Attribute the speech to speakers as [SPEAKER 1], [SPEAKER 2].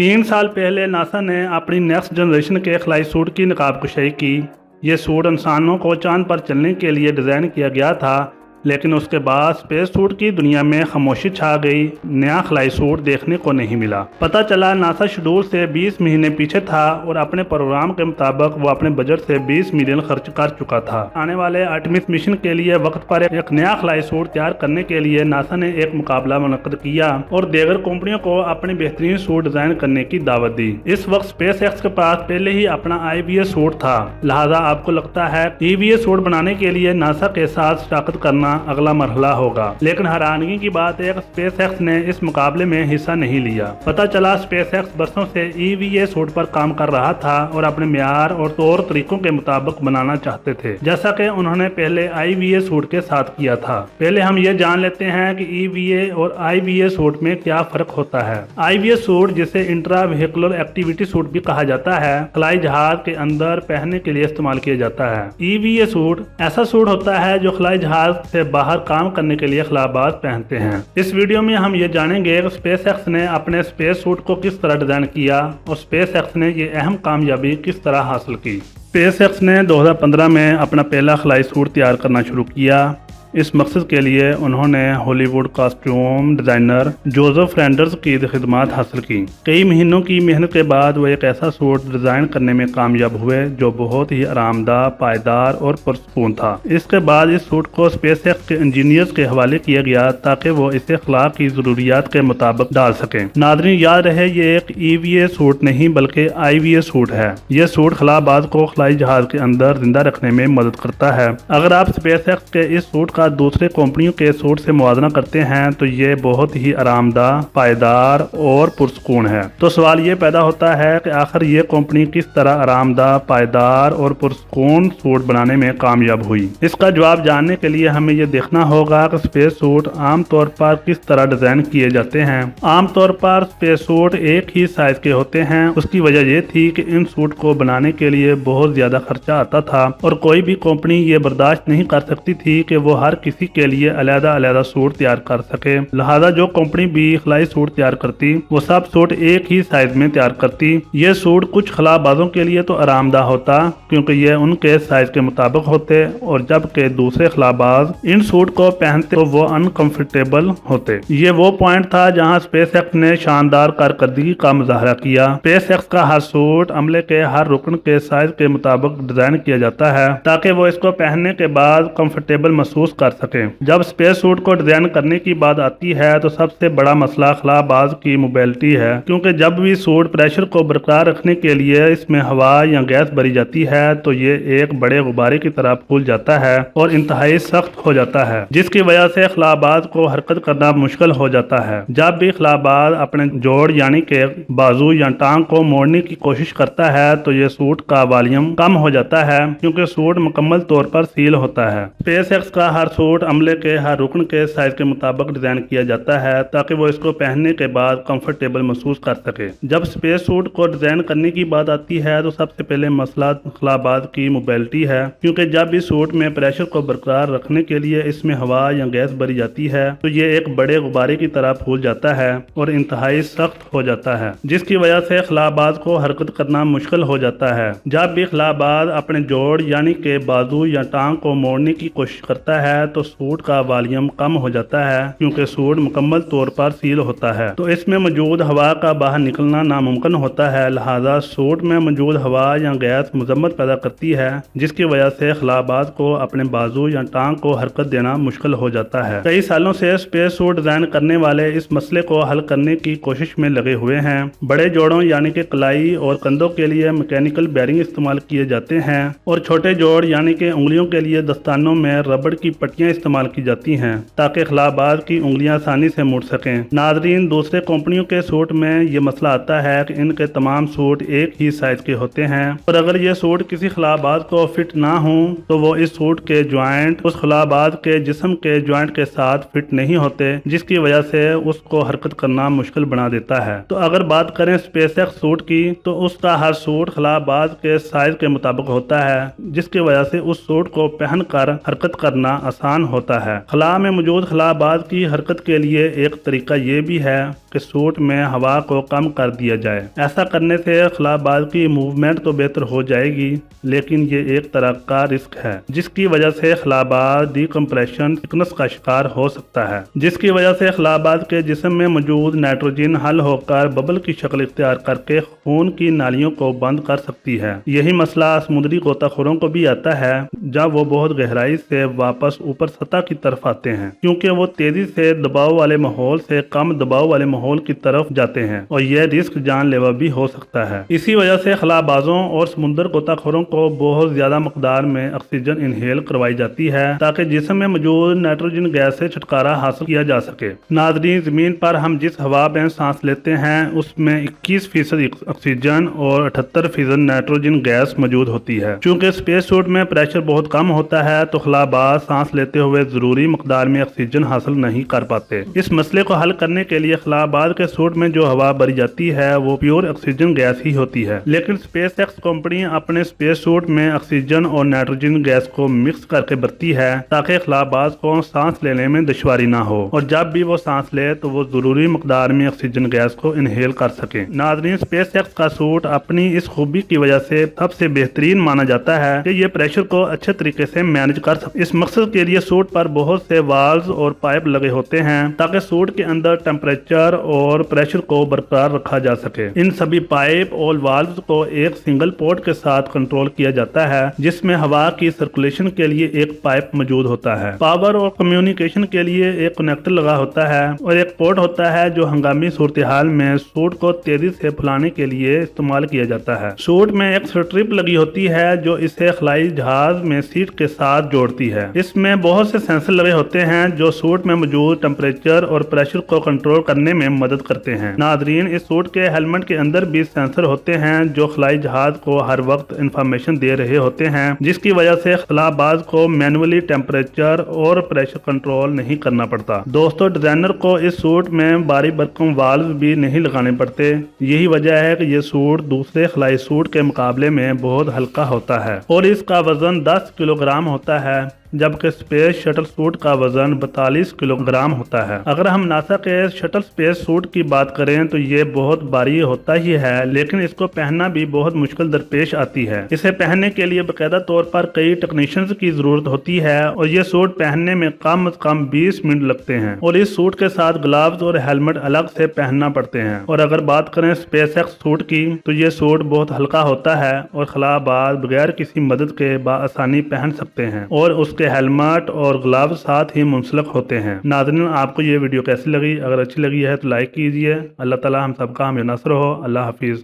[SPEAKER 1] 3 साल पहले नासा ने अपनी नेक्स्ट जनरेशन के खलाई सूट की नकाब कुशाई की। ये सूट इंसानों को चांद पर चलने के लिए डिज़ाइन किया गया था, लेकिन उसके बाद स्पेस सूट की दुनिया में खामोशी छा गई। नया खलाई सूट देखने को नहीं मिला। पता चला नासा शेड्यूल से 20 महीने पीछे था और अपने प्रोग्राम के मुताबिक वो अपने बजट से 20 मिलियन खर्च कर चुका था। आने वाले आर्टेमिस मिशन के लिए वक्त पर एक नया खलाई सूट तैयार करने के लिए नासा ने एक मुकाबला मुनक्किद किया और दीगर कंपनियों को अपने बेहतरीन सूट डिजाइन करने की दावत दी। इस वक्त स्पेस एक्स के पास पहले ही अपना IVS सूट था, लिहाजा आपको लगता है EVA सूट बनाने के लिए नासा के साथ शराकत करना अगला मरहला होगा। लेकिन हैरानगी की बात है कि स्पेस एक्स ने इस मुकाबले में हिस्सा नहीं लिया। पता चला स्पेस एक्स बरसों से EVA सूट पर काम कर रहा था और अपने म्यार और तौर तरीकों के मुताबिक बनाना चाहते थे, जैसा कि उन्होंने पहले IVA सूट के साथ किया था। पहले हम ये जान लेते हैं कि EVA और IVA सूट में क्या फर्क होता है। IVA सूट, जिसे इंट्रा व्हीकुलर एक्टिविटी सूट भी कहा जाता है, खलाई जहाज के अंदर पहनने के लिए इस्तेमाल किया जाता है। EVA सूट ऐसा सूट होता है जो खलाई जहाज से बाहर काम करने के लिए खलाबाज पहनते हैं। इस वीडियो में हम ये जानेंगे कि स्पेस एक्स ने अपने स्पेस सूट को किस तरह डिजाइन किया और स्पेस एक्स ने ये अहम कामयाबी किस तरह हासिल की। स्पेस एक्स ने 2015 में अपना पहला खलाई सूट तैयार करना शुरू किया। इस मकसद के लिए उन्होंने Hollywood costume designer Joseph renders की खिदमत हासिल की। कई महीनों की मेहनत के बाद वो एक ऐसा सूट डिज़ाइन करने में कामयाब हुए जो बहुत ही आरामदाह, पायदार और पुरसकून था। इसके बाद इस सूट को स्पेस एक्स के इंजीनियर्स के हवाले किया गया ताकि वो इसे खला की ज़रूरियात के मुताबिक डाल सकें। नाज़रीन, याद रहे ये एक EVA सूट नहीं बल्कि IVA सूट है। यह सूट खलाबाज को खलाई जहाज के अंदर जिंदा रखने में मदद करता है। अगर आप स्पेस एक्स के इस सूट का दूसरे कंपनियों के सूट से मुआवजा करते हैं तो ये बहुत ही आरामदाह, पायदार और पुरसकून है। तो सवाल ये पैदा होता है कि आखिर ये कंपनी किस तरह आरामदाह, पायदार और पुरसकून सूट बनाने में कामयाब हुई। इसका जवाब जानने के लिए हमें ये देखना होगा कि स्पेस सूट आमतौर पर किस तरह डिजाइन किए जाते हैं। आमतौर पर स्पेस सूट एक ही साइज के होते हैं। उसकी वजह ये थी कि इन सूट को बनाने के लिए बहुत ज्यादा खर्चा आता था और कोई भी कंपनी ये बर्दाश्त नहीं कर सकती थी कि वो हर किसी के लिए अलग-अलग सूट तैयार कर सके। लिहाजा जो कंपनी भी खलाई सूट तैयार करती वो सब सूट एक ही साइज में तैयार करती। ये सूट कुछ खलाबाजों के लिए तो आरामदाह होता क्योंकि ये उनके साइज के मुताबिक होते और जबकि दूसरे खलाबाज इन सूट को पहनते तो वो अनकंफर्टेबल होते। ये वो पॉइंट था जहां स्पेस एक्स ने शानदार कारकर्दगी का मुजाहरा किया। स्पेस एक्स का हर सूट अमले के हर रुकन के साइज के मुताबिक डिजाइन किया जाता है ताकि वो इसको पहनने के बाद कंफर्टेबल महसूस कर सके। जब स्पेस सूट को डिजाइन करने की बात आती है तो सबसे बड़ा मसला खलाबाज की मोबिलिटी है, क्योंकि जब भी सूट प्रेशर को बरकरार रखने के लिए इसमें हवा या गैस भरी जाती है तो ये एक बड़े गुब्बारे की तरह फूल जाता है और इंतहाई सख्त हो जाता है, जिसकी वजह से खलाबाज को हरकत करना मुश्किल हो जाता है। जब भी खलाबाज अपने जोड़ यानी के बाजू या टांग को मोड़ने की कोशिश करता है तो ये सूट का वॉल्यूम कम हो जाता है क्योंकि सूट मुकम्मल तौर पर सील होता है। स्पेस एक्स का हर सूट अमले के हर रुकन के साइज के मुताबिक डिजाइन किया जाता है ताकि वो इसको पहनने के बाद कंफर्टेबल महसूस कर सके। जब स्पेस सूट को डिजाइन करने की बात आती है तो सबसे पहले मसला खलाबाज की मोबिलिटी है, क्योंकि जब भी सूट में प्रेशर को बरकरार रखने के लिए इसमें हवा या गैस भरी जाती है तो ये एक बड़े गुब्बारे की तरह फूल जाता है और इंतहाई सख्त हो जाता है, जिसकी वजह से खलाबाज को हरकत करना मुश्किल हो जाता है। जब भी खलाबाज अपने जोड़ यानी के बाजू या टांग को मोड़ने की कोशिश करता है तो सूट का वॉल्यूम कम हो जाता है क्योंकि सूट मुकम्मल तौर पर सील होता है तो इसमें मौजूद हवा का बाहर निकलना नामुमकिन होता है। लिहाजा सूट में मौजूद हवा या गैस मजम्मत पैदा करती है, जिसकी वजह से खलाबाज को अपने बाजू या टांग को हरकत देना मुश्किल हो जाता है। कई सालों से स्पेस सूट डिजाइन करने वाले इस मसले को हल करने की कोशिश में लगे हुए हैं। बड़े जोड़ों यानी कि कलाई और कंधों के लिए मैकेनिकल बेरिंग इस्तेमाल किए जाते हैं और छोटे जोड़ यानी कि उंगलियों के लिए दस्तानों में रबड़ की पट्टियां इस्तेमाल की जाती हैं ताकि खलाबाज की उंगलियां आसानी से मुड़ सकें। नाजरीन, दूसरे कंपनियों के सूट में ये मसला आता है कि इनके तमाम सूट एक ही साइज के होते हैं और अगर ये सूट किसी खलाबाज को फिट ना हो तो वो इस सूट के ज्वाइंट उस खलाबाज के जिस्म के ज्वाइंट के साथ फिट नहीं होते, जिसकी वजह से उसको हरकत करना मुश्किल बना देता है। तो अगर बात करें स्पेस एक्स सूट की तो उसका हर सूट खलाबाज के साइज के मुताबिक होता है, जिसकी वजह से उस सूट को पहनकर हरकत करना آسان ہوتا ہے۔ خلا میں موجود خلا باز کی حرکت کے لیے ایک طریقہ یہ بھی ہے کہ سوٹ میں ہوا کو کم کر دیا جائے۔ ایسا کرنے سے خلا باز کی موومنٹ تو بہتر ہو جائے گی، لیکن یہ ایک طرح کا رسک ہے جس کی وجہ سے خلا باز ڈی کمپریشن سکنس کا شکار ہو سکتا ہے، جس کی وجہ سے خلا باز کے جسم میں موجود نائٹروجن حل ہو کر ببل کی شکل اختیار کر کے خون کی نالیوں کو بند کر سکتی ہے۔ یہی مسئلہ سمندری غوطہ خوروں کو بھی آتا ہے جب وہ بہت گہرائی سے واپس اوپر سطح کی طرف آتے ہیں، کیونکہ وہ تیزی سے دباؤ والے ماحول سے کم دباؤ والے ماحول کی طرف جاتے ہیں اور یہ رسک جان لیوا بھی ہو سکتا ہے۔ اسی وجہ سے خلا بازوں اور سمندر غوطہ خوروں کو بہت زیادہ مقدار میں آکسیجن انہیل کروائی جاتی ہے تاکہ جسم میں موجود نائٹروجن گیس سے چھٹکارا حاصل کیا جا سکے۔ ناظرین، زمین پر ہم جس ہوا میں سانس لیتے ہیں اس میں 21% آکسیجن اور 78% نائٹروجن گیس موجود ہوتی ہے۔ چونکہ اسپیس سوٹ میں پریشر بہت کم ہوتا ہے تو خلا باز سانس لیتے ہوئے ضروری مقدار میں آکسیجن حاصل نہیں کر پاتے۔ اس مسئلے کو حل کرنے کے لیے خلا باز کے سوٹ میں جو ہوا بھری جاتی ہے وہ پیور آکسیجن گیس ہی ہوتی ہے، لیکن اسپیس ایکس کمپنی اپنے اسپیس سوٹ میں آکسیجن اور نائٹروجن گیس کو مکس کر کے بھرتی ہے تاکہ خلا باز کو سانس لینے میں دشواری نہ ہو، اور جب بھی وہ سانس لے تو وہ ضروری مقدار میں آکسیجن گیس کو انہیل کر سکے۔ ناظرین، اسپیس ایکس کا سوٹ اپنی اس خوبی کی وجہ سے سب سے بہترین مانا جاتا ہے کہ یہ پریشر کو اچھے طریقے سے مینج کر سکے۔ اس مقصد کے لیے سوٹ پر بہت سے والز اور پائپ لگے ہوتے ہیں تاکہ سوٹ کے اندر ٹیمپریچر اور پریشر کو برقرار رکھا جا سکے۔ ان سبھی پائپ اور والوز کو ایک سنگل پورٹ کے ساتھ کنٹرول کیا جاتا ہے جس میں ہوا کی سرکولیشن کے لیے ایک پائپ موجود ہوتا ہے۔ پاور اور کمیونیکیشن کے لیے ایک کنیکٹر لگا ہوتا ہے اور ایک پورٹ ہوتا ہے جو ہنگامی صورتحال میں سوٹ کو تیزی سے پھلانے کے لیے استعمال کیا جاتا ہے۔ سوٹ میں ایک سٹرپ لگی ہوتی ہے جو اسے خلائی جہاز میں سیٹ کے ساتھ جوڑتی ہے۔ اس میں بہت سے سینسر لگے ہوتے ہیں جو سوٹ میں موجود ٹیمپریچر اور پریشر کو کنٹرول کرنے میں مدد کرتے ہیں۔ ناظرین، اس سوٹ کے ہیلمٹ کے اندر بھی سینسر ہوتے ہیں جو خلائی جہاز کو ہر وقت انفارمیشن دے رہے ہوتے ہیں، جس کی وجہ سے خلا باز کو مینولی ٹیمپریچر اور پریشر کنٹرول نہیں کرنا پڑتا۔ دوستو، ڈیزائنر کو اس سوٹ میں باری برکم والو بھی نہیں لگانے پڑتے۔ یہی وجہ ہے کہ یہ سوٹ دوسرے خلائی سوٹ کے مقابلے میں بہت ہلکا ہوتا ہے اور اس کا وزن 10 کلو گرام ہوتا ہے، جبکہ اسپیس شٹل سوٹ کا وزن 42 کلو گرام ہوتا ہے۔ اگر ہم ناسا کے شٹل اسپیس سوٹ کی بات کریں تو یہ بہت بھاری ہوتا ہی ہے، لیکن اس کو پہننا بھی بہت مشکل درپیش آتی ہے۔ اسے پہننے کے لیے باقاعدہ طور پر کئی ٹیکنیشینز کی ضرورت ہوتی ہے اور یہ سوٹ پہننے میں کم از کم 20 منٹ لگتے ہیں، اور اس سوٹ کے ساتھ گلوز اور ہیلمٹ الگ سے پہننا پڑتے ہیں۔ اور اگر بات کریں اسپیس ایکس سوٹ کی تو یہ سوٹ بہت ہلکا ہوتا ہے اور خلا باز بغیر کسی مدد کے بآسانی پہن سکتے ہیں، اور اس ہیلمٹ اور گلوز ساتھ ہی منسلک ہوتے ہیں۔ ناظرین، آپ کو یہ ویڈیو کیسی لگی؟ اگر اچھی لگی ہے تو لائک کیجئے۔ اللہ تعالی ہم سب کا حامی ناصر ہو۔ اللہ حافظ۔